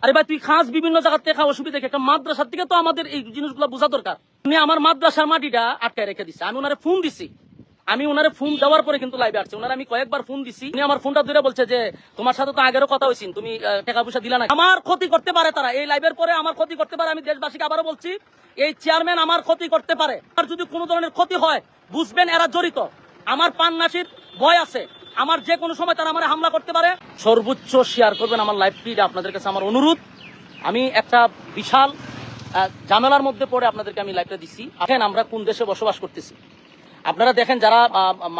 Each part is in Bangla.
আরে ভাই তুই খাস বিভিন্ন জায়গা থেকে অসুবিধা একটা মাদ্রাসার থেকে তো আমাদের এই জিনিসগুলো বোঝা দরকার। উনি আমার মাদ্রাসার মাটিটা আটকায় রেখে দিচ্ছে। আমি ওনারে ফোন দিছি, আমি ওনারে ফোন দেওয়ার পরে কিন্তু লাইভে আসছে। ওনারে আমি কয়েকবার ফোন দিছি, উনি আমার ফোনটা ধরে বলছে যে তোমার সাথে তো আগেরও কথা হয়েছিল, তুমি টাকা পয়সা দিলা না। আমার ক্ষতি করতে পারে তারা, এই লাইভের পরে আমার ক্ষতি করতে পারে। আমি দেশবাসীকে আবারও বলছি, এই চেয়ারম্যান আমার ক্ষতি করতে পারে। আর যদি কোনো ধরনের ক্ষতি হয় বুঝবেন এরা জড়িত। আমার পান্নাসির ভয় আছে, আমার যে কোনো সময় তারা আমার হামলা করতে পারে। সর্বোচ্চ শেয়ার করবেন আমার লাইভটি, আপনাদের কাছে আমার অনুরোধ। আমি একটা বিশাল ঝামেলার মধ্যে পড়ে আপনাদেরকে আমি লাইভটা দিছি। এখন আমরা কোন দেশে বসবাস করতেছি আপনারা দেখেন। যারা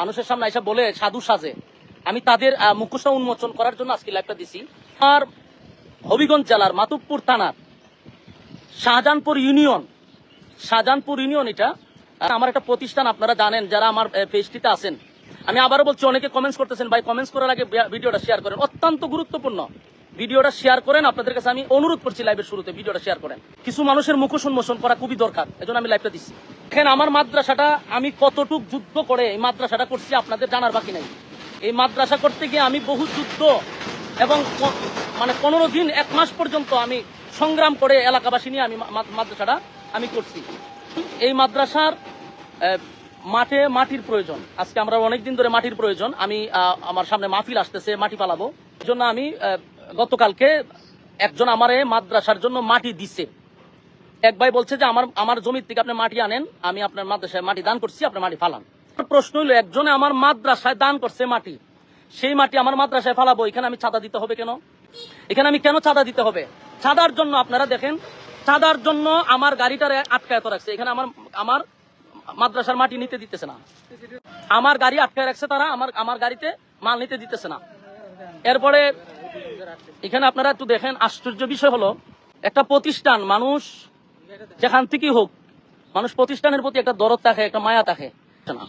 মানুষের সামনে এসে বলে সাধু সাজে, আমি তাদের মুখোশ উন্মোচন করার জন্য আজকে লাইভটা দিছি। আর হবিগঞ্জ জেলার মাতুবপুর থানার শাহজাহানপুর ইউনিয়ন এটা আমার একটা প্রতিষ্ঠান। আপনারা জানেন যারা আমার পেজটিতে আছেন। আমি আবারও বলছি, অনেকে কমেন্টস করতেছেন, ভাই কমেন্টস করার আগে ভিডিওটা শেয়ার করেন। অত্যন্ত গুরুত্বপূর্ণ, ভিডিওটা শেয়ার করেন। আপনাদের কাছে আমি অনুরোধ করছি, লাইভের শুরুতে ভিডিওটা শেয়ার করেন। কিছু মানুষের মুখোশ উন্মোচন করা খুবই দরকার, এজন্য আমি লাইভটা দিচ্ছি। এখানে আমার মাদ্রাসাটা আমি কতটুক যুদ্ধ করে এই মাদ্রাসাটা করছি আপনাদের জানার বাকি নাই। এই মাদ্রাসা করতে গিয়ে আমি বহু যুদ্ধ এবং মানে 15 দিন 1 মাস পর্যন্ত আমি সংগ্রাম করে এলাকাবাসী নিয়ে আমি মাদ্রাসাটা আমি করছি। এই মাদ্রাসার মাটির প্রয়োজন। আজকে আমরা অনেকদিন ধরে মাটির প্রয়োজন। আমি আমার সামনে মাহফিল আসতেছে, মাটি পালাবো। এই জন্য আমি গতকালকে একজন আমারে মাদ্রাসার জন্য মাটি দিছে। এক ভাই বলছে যে আমার জমির থেকে আপনি মাটি আনেন, আমি আপনার মাদ্রাসায় মাটি দান করছি, আপনার মাটি ফালান। প্রশ্ন হইলো, একজনে আমার মাদ্রাসায় দান করছে মাটি, সেই মাটি আমার মাদ্রাসায় ফালাবো, এখানে আমি চাঁদা দিতে হবে কেন? এখানে আমি কেন চাঁদা দিতে হবে? চাঁদার জন্য আপনারা দেখেন, চাঁদার জন্য আমার গাড়িটারে আটকায়ত রাখছে। এখানে আমার মাদ্রাসার মাটি নিতে দিতেছে না, আমার গাড়ি আটকায় রাখছে তারা, আমার গাড়িতে মাল নিতে দিতেছে না। এরপরে এখানে আপনারা একটু দেখেন, আশ্চর্য বিষয় হলো, একটা প্রতিষ্ঠান, মানুষ যেখান থেকেই হোক, মানুষ প্রতিষ্ঠানের প্রতি একটা দরদ থাকে, একটা মায়া থাকে না।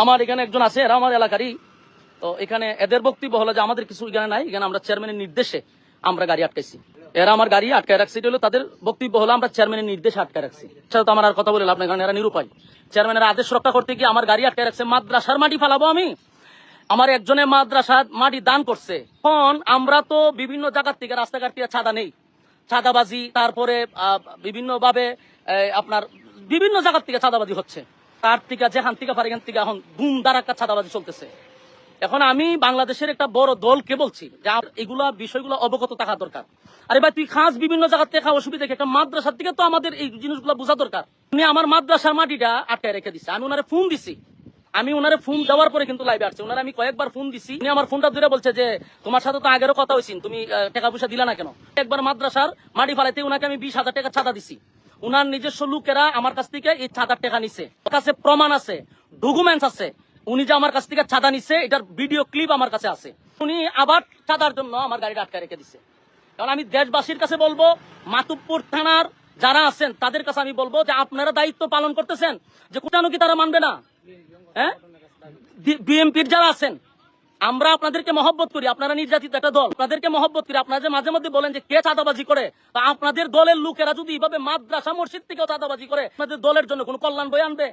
আমার এখানে একজন আছে, এরা আমার এলাকারই। তো এখানে এদের বক্তব্য হলো যে আমাদের কিছু এখানে নাই, এখানে আমরা চেয়ারম্যানের নির্দেশে আমরা গাড়ি আটকাইছি। এরা আমার গাড়ি আটকায় রাখছে, এটা হলো তাদের বক্তব্য হলো আমরা চেয়ারম্যানের নির্দেশে আটকায় রাখছি। সেটা তো আমার আর কথা বলে লাভ নাই, কারণ এরা নিরুপায়। চেয়ারম্যানের আদেশ রক্ষা করতে গিয়ে আমার গাড়ি আটকায় রাখছে। মাদ্রাসার মাটি ফালাবো আমি? আমার একজনে মাদ্রাসার মাটি দান করছে। এখন আমরা তো বিভিন্ন জায়গার থেকে, রাস্তাঘাট থেকে চাঁদা নেই, চাঁদাবাজি, তারপরে বিভিন্ন ভাবে আপনার বিভিন্ন জায়গার থেকে চাঁদাবাজি হচ্ছে। তার থেকে যেখান থেকে পারে এখান থেকে এখন ধুম ধারাক্কা চাঁদাবাজি চলতেছে। এখন আমি বাংলাদেশের একটা বড় দলকে বলছি যে এগুলা বিষয়গুলো অবগত থাকা দরকার। আরে ভাই তুই খাস বিভিন্ন জায়গা থেকে অসুবিধা একটা মাদ্রাসার থেকে তো আমাদের এই জিনিসগুলো বোঝা দরকার। উনি আমার মাদ্রাসার মাটিটা আটকায় রেখে দিচ্ছে। আমি ওনারে ফোন দিছি, আমি ওনারে ফোন দেওয়ার পরে কিন্তু লাইভে আসছে। ওনারে আমি কয়েকবার ফোন দিছি, উনি আমার ফোনটা ধরে বলছে যে তোমার সাথে তো আগেরও কথা হয়েছিল, তুমি টাকা পয়সা দিলা না কেন? একবার মাদ্রাসার মাটি ফালাইতে উনাকে আমি 20,000 টাকা চাঁদা দিছি। উনার নিজস্ব লোকেরা আমার কাছ থেকে এই চাঁদার টাকা নিছে, কাছে প্রমাণ আছে, ডকুমেন্টস আছে। উনি যে আমার কাছ থেকে চাঁদা নিচ্ছে এটার ভিডিও ক্লিপ আমার কাছে আছে। উনি আবার চাঁদার জন্য আমার গাড়িটা আটকায় রেখে দিছে। কারণ আমি দেশবাসীর কাছে বলবো, মাতুবপুর থানার যারা আছেন তাদের কাছে আমি বলবো যে আপনারা দায়িত্ব পালন করতেছেন, যে কোটানো কি তারা মানবে না? হ্যাঁ, বিএমপির যারা আছেন, আমরা আপনাদেরকে মহব্বত করি, আপনারা নির্যাতিত একটা দল, আপনাদেরকে মহব্বত করি। আপনারা যে মাঝে মধ্যে বলেন যে কে চাঁদাবাজি করে, তা আপনাদের দলের লোকেরা যদি এইভাবে মাদ্রাসা মসজিদ থেকেও চাঁদাবাজি করে, আপনাদের দলের জন্য কোনো কল্যাণ বয়ে আনবে?